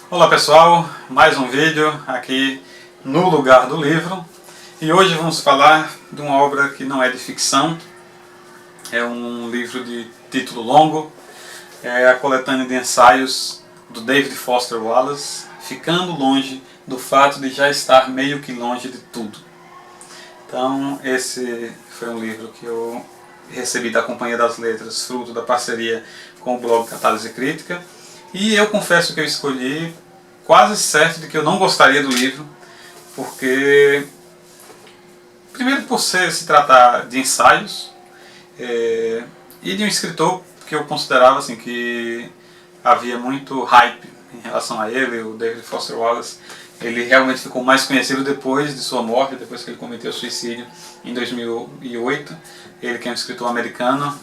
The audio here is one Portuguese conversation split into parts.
Olá pessoal, mais um vídeo aqui no lugar do livro e hoje vamos falar de uma obra que não é de ficção, é um livro de título longo, é a coletânea de ensaios do David Foster Wallace, Ficando Longe do Fato de Já Estar Meio que Longe de Tudo. Então esse foi um livro que eu recebi da Companhia das Letras, fruto da parceria com o blog Catálise Crítica. E eu confesso que eu escolhi quase certo de que eu não gostaria do livro, porque, primeiro por se tratar de ensaios, e de um escritor que eu considerava assim, que havia muito hype em relação a ele, o David Foster Wallace. Ele realmente ficou mais conhecido depois de sua morte, depois que ele cometeu suicídio em 2008. Ele que é um escritor americano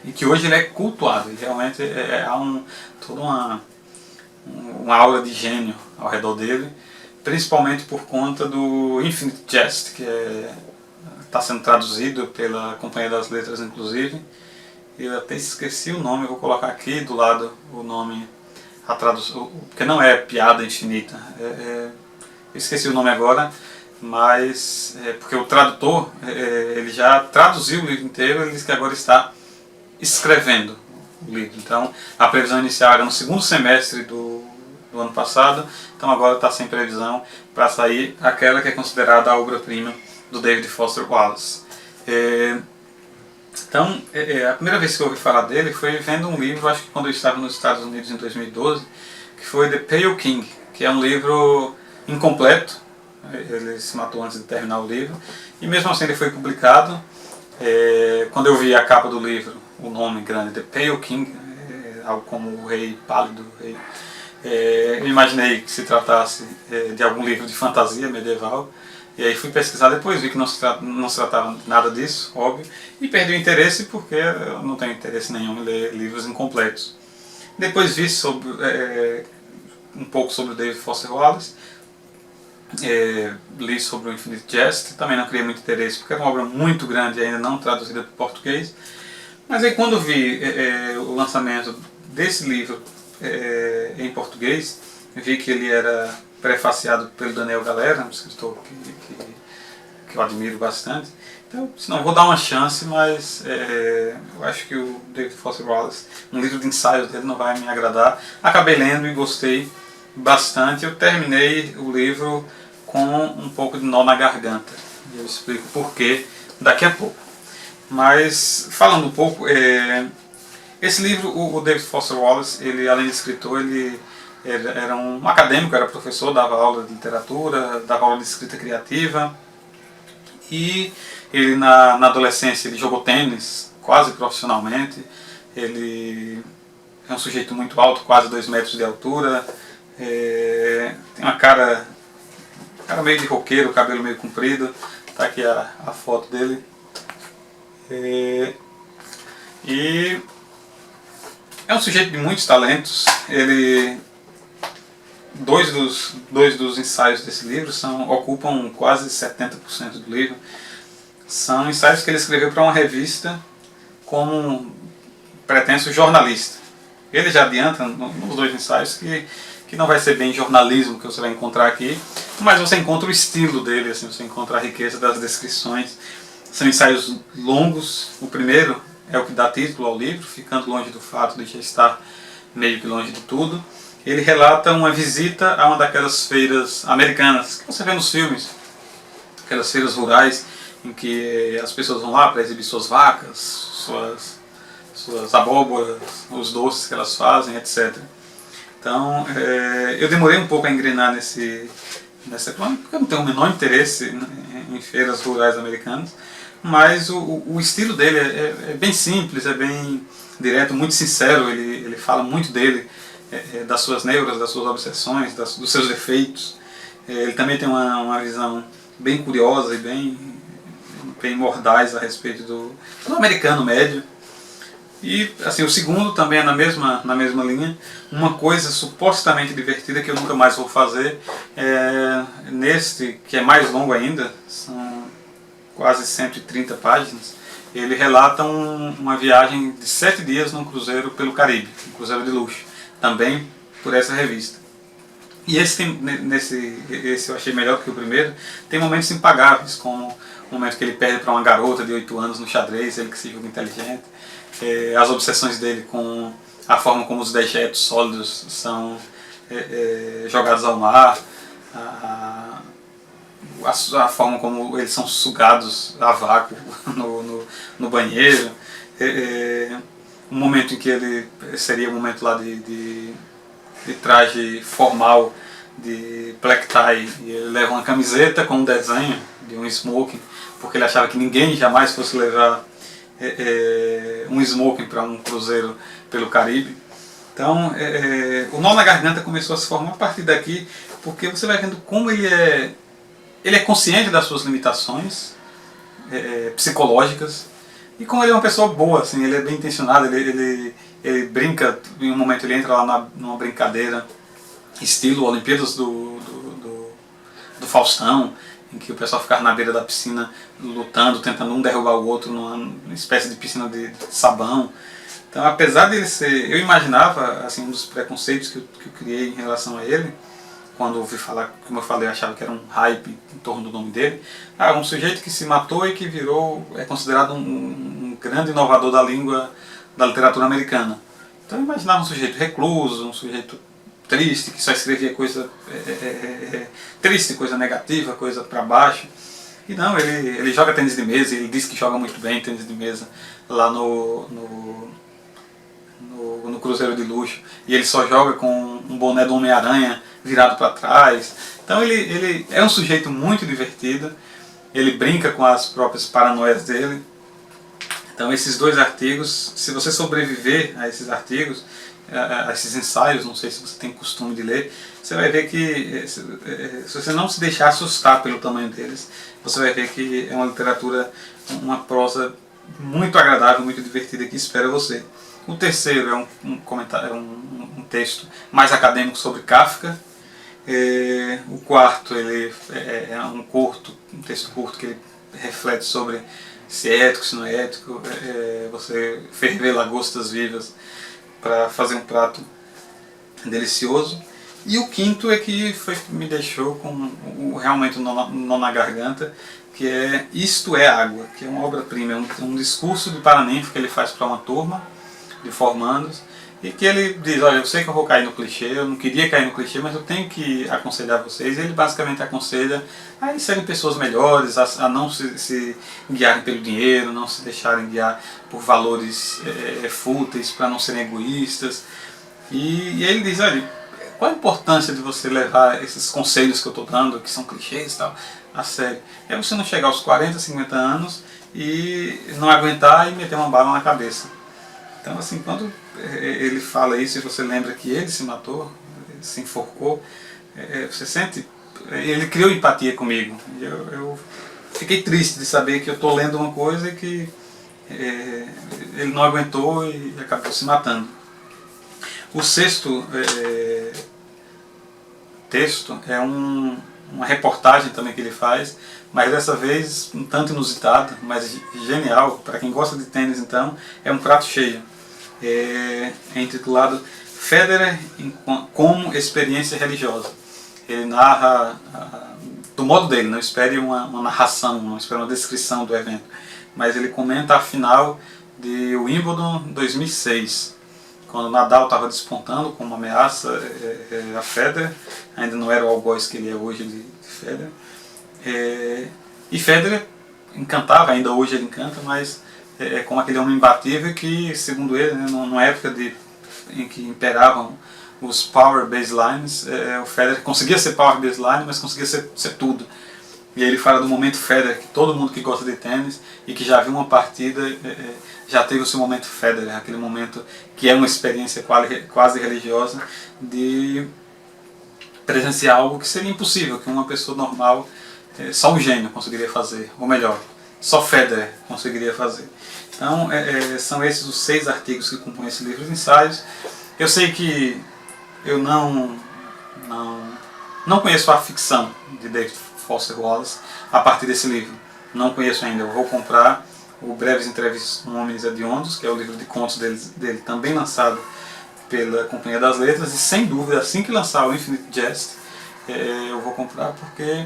e que hoje ele é cultuado. E realmente há toda uma aura de gênio ao redor dele, principalmente por conta do Infinite Jest, que está sendo traduzido pela Companhia das Letras, inclusive. Eu até esqueci o nome, eu vou colocar aqui do lado o nome, a tradução, porque não é Piada Infinita. Eu esqueci o nome agora, mas porque o tradutor ele já traduziu o livro inteiro, ele disse que agora está escrevendo o livro. Então a previsão inicial era no segundo semestre do ano passado, então agora está sem previsão para sair aquela que é considerada a obra-prima do David Foster Wallace. Então, a primeira vez que eu ouvi falar dele foi vendo um livro, acho que quando eu estava nos Estados Unidos em 2012, que foi The Pale King, que é um livro incompleto. Ele se matou antes de terminar o livro, e mesmo assim ele foi publicado. Quando eu vi a capa do livro, o nome grande, The Pale King, algo como o rei pálido, eu imaginei que se tratasse de algum livro de fantasia medieval. E aí fui pesquisar depois, vi que não se tratava nada disso, óbvio, e perdi o interesse porque eu não tenho interesse nenhum em ler livros incompletos. Depois vi um pouco sobre o David Foster Wallace, li sobre o Infinite Jest, também não criei muito interesse porque era uma obra muito grande e ainda não traduzida para o português. Mas aí quando vi o lançamento desse livro em português, vi que ele era prefaciado pelo Daniel Galera, um escritor que eu admiro bastante. Então eu disse, não, vou dar uma chance, mas eu acho que o David Foster Wallace, um livro de ensaios dele não vai me agradar. Acabei lendo e gostei bastante. Eu terminei o livro com um pouco de nó na garganta. Eu explico porquê daqui a pouco. Mas falando um pouco, esse livro, o David Foster Wallace, ele além de escritor, ele era um acadêmico, era professor, dava aula de literatura, dava aula de escrita criativa. E ele na adolescência ele jogou tênis quase profissionalmente. Ele é um sujeito muito alto, quase 2 metros de altura. Tem uma cara meio de roqueiro, cabelo meio comprido. Está aqui a foto dele. E é um sujeito de muitos talentos. Dois dos ensaios desse livro ocupam quase 70% do livro. São ensaios que ele escreveu para uma revista como um pretenso jornalista. Ele já adianta nos 2 ensaios que não vai ser bem jornalismo que você vai encontrar aqui, mas você encontra o estilo dele, assim, você encontra a riqueza das descrições. São ensaios longos. O primeiro é o que dá título ao livro, Ficando Longe do Fato de Já Estar Meio que Longe de Tudo. Ele relata uma visita a uma daquelas feiras americanas que você vê nos filmes, aquelas feiras rurais em que as pessoas vão lá para exibir suas vacas, suas abóboras, os doces que elas fazem, etc. Então, eu demorei um pouco a engrenar nessa porque eu não tenho o menor interesse em feiras rurais americanas, mas o estilo dele é bem simples, é bem direto, muito sincero. Ele fala muito dele, das suas neuras, das suas obsessões, dos seus defeitos. Ele também tem uma visão bem curiosa e bem mordaz a respeito do americano médio. E assim, o segundo também é na mesma linha. Uma coisa supostamente divertida que eu nunca mais vou fazer, neste, que é mais longo ainda, são quase 130 páginas, ele relata uma viagem de 7 dias num cruzeiro pelo Caribe, um cruzeiro de luxo, também por essa revista. E esse eu achei melhor que o primeiro. Tem momentos impagáveis, como o momento que ele perde para uma garota de 8 anos no xadrez, ele que se julga inteligente, as obsessões dele com a forma como os dejetos sólidos são jogados ao mar, a forma como eles são sugados a vácuo no banheiro, um momento em que ele seria um momento lá de traje formal, de black tie, e ele leva uma camiseta com um desenho de um smoking, porque ele achava que ninguém jamais fosse levar um smoking para um cruzeiro pelo Caribe. Então, o nó na garganta começou a se formar a partir daqui, porque você vai vendo como ele é consciente das suas limitações psicológicas, e como ele é uma pessoa boa, assim, ele é bem intencionado, ele brinca, em um momento ele entra lá numa brincadeira estilo Olimpíadas do Faustão, em que o pessoal ficava na beira da piscina lutando, tentando um derrubar o outro numa espécie de piscina de sabão. Então, apesar dele ser... Eu imaginava, assim, um dos preconceitos que eu criei em relação a ele, quando ouvi falar, como eu falei, eu achava que era um hype em torno do nome dele, um sujeito que se matou e que é considerado um grande inovador da língua, da literatura americana. Então eu imaginava um sujeito recluso, um sujeito triste, que só escrevia coisa triste, coisa negativa, coisa para baixo. E não, ele joga tênis de mesa, ele diz que joga muito bem tênis de mesa lá no Cruzeiro de Luxo, e ele só joga com um boné do Homem-Aranha virado para trás. Então ele é um sujeito muito divertido, ele brinca com as próprias paranoias dele. Então esses dois artigos, se você sobreviver a esses artigos, a esses ensaios, não sei se você tem costume de ler, você vai ver que, se você não se deixar assustar pelo tamanho deles, você vai ver que é uma literatura, uma prosa muito agradável, muito divertida que espera você. O terceiro é um comentário, um texto mais acadêmico sobre Kafka. O quarto ele é um texto curto que ele reflete sobre se é ético, se não é ético, você ferver lagostas vivas para fazer um prato delicioso. E o quinto é que me deixou com realmente um nó na garganta, que é Isto é Água, que é uma obra-prima, é um discurso de Paraninfo que ele faz para uma turma de formandos, e que ele diz, olha, eu sei que eu vou cair no clichê, eu não queria cair no clichê, mas eu tenho que aconselhar vocês. E ele basicamente aconselha a eles serem pessoas melhores, a não se guiarem pelo dinheiro, não se deixarem guiar por valores fúteis, para não serem egoístas. E ele diz, olha, qual a importância de você levar esses conselhos que eu estou dando, que são clichês e tal, a sério? É você não chegar aos 40, 50 anos e não aguentar e meter uma bala na cabeça. Então, assim, quando ele fala isso e você lembra que ele se matou, se enforcou, você sente... Ele criou empatia comigo. E eu fiquei triste de saber que eu estou lendo uma coisa e que ele não aguentou e acabou se matando. O sexto texto é uma reportagem também que ele faz, mas dessa vez um tanto inusitada, mas genial. Para quem gosta de tênis, então, é um prato cheio. É intitulado Federer como experiência religiosa. Ele narra do modo dele, não espere uma narração, não espere uma descrição do evento, mas ele comenta a final de Wimbledon 2006, quando Nadal estava despontando como uma ameaça a Federer, ainda não era o algoz que ele é hoje de Federer, e Federer encantava, ainda hoje ele encanta, mas como aquele homem imbatível que, segundo ele, né, numa época em que imperavam os power baselines, o Federer conseguia ser power baseline, mas conseguia ser tudo. E aí ele fala do momento Federer, que todo mundo que gosta de tênis e que já viu uma partida já teve o seu momento Federer, aquele momento que é uma experiência quase religiosa de presenciar algo que seria impossível, que uma pessoa normal, só um gênio conseguiria fazer, ou melhor, só Federer conseguiria fazer. Então, são esses os 6 artigos que compõem esse livro de ensaios. Eu sei que eu não conheço a ficção de David Foster Wallace a partir desse livro. Não conheço ainda. Eu vou comprar o Breves Entrevistas com Homens Hediondos, que é o livro de contos dele também lançado pela Companhia das Letras, e sem dúvida, assim que lançar o Infinite Jest, eu vou comprar, porque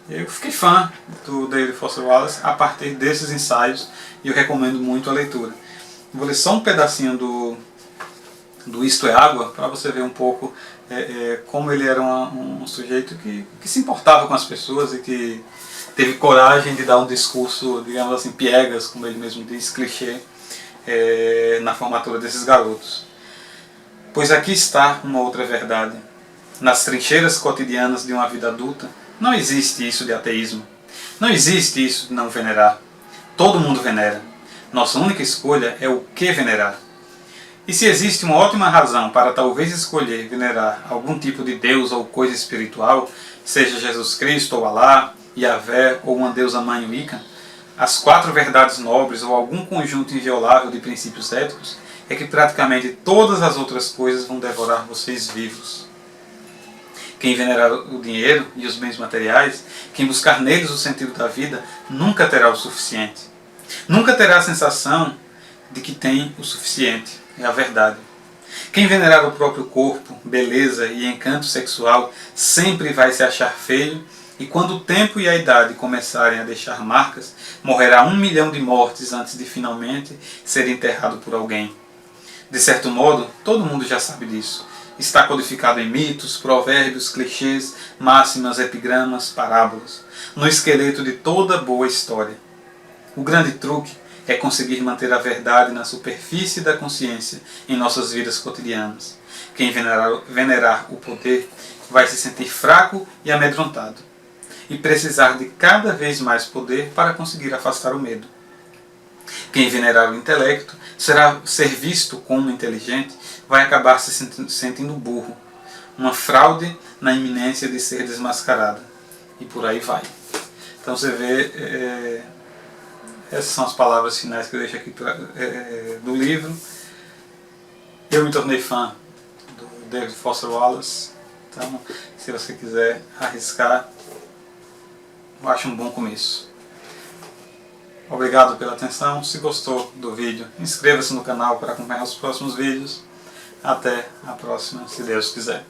eu fiquei fã do David Foster Wallace a partir desses ensaios, e eu recomendo muito a leitura. Vou ler só um pedacinho do Isto é Água, para você ver um pouco como ele era um sujeito que se importava com as pessoas e que teve coragem de dar um discurso, digamos assim, piegas, como ele mesmo diz, clichê, na formatura desses garotos. Pois aqui está uma outra verdade. Nas trincheiras cotidianas de uma vida adulta, não existe isso de ateísmo. Não existe isso de não venerar. Todo mundo venera. Nossa única escolha é o que venerar. E se existe uma ótima razão para talvez escolher venerar algum tipo de Deus ou coisa espiritual, seja Jesus Cristo ou Alá, Yahvé ou uma deusa mãe Wicca, as 4 verdades nobres ou algum conjunto inviolável de princípios éticos, é que praticamente todas as outras coisas vão devorar vocês vivos. Quem venerar o dinheiro e os bens materiais, quem buscar neles o sentido da vida, nunca terá o suficiente. Nunca terá a sensação de que tem o suficiente. É a verdade. Quem venerar o próprio corpo, beleza e encanto sexual, sempre vai se achar feio, e quando o tempo e a idade começarem a deixar marcas, morrerá 1 milhão de mortes antes de finalmente ser enterrado por alguém. De certo modo, todo mundo já sabe disso. Está codificado em mitos, provérbios, clichês, máximas, epigramas, parábolas, no esqueleto de toda boa história. O grande truque é conseguir manter a verdade na superfície da consciência em nossas vidas cotidianas. Quem venerar o poder vai se sentir fraco e amedrontado, e precisar de cada vez mais poder para conseguir afastar o medo. Quem venerar o intelecto, ser visto como inteligente, vai acabar se sentindo burro, uma fraude na iminência de ser desmascarada. E por aí vai. Então você vê, essas são as palavras finais que eu deixo aqui do livro. Eu me tornei fã do David Foster Wallace, então se você quiser arriscar, eu acho um bom começo. Obrigado pela atenção. Se gostou do vídeo, inscreva-se no canal para acompanhar os próximos vídeos. Até a próxima, se Deus quiser.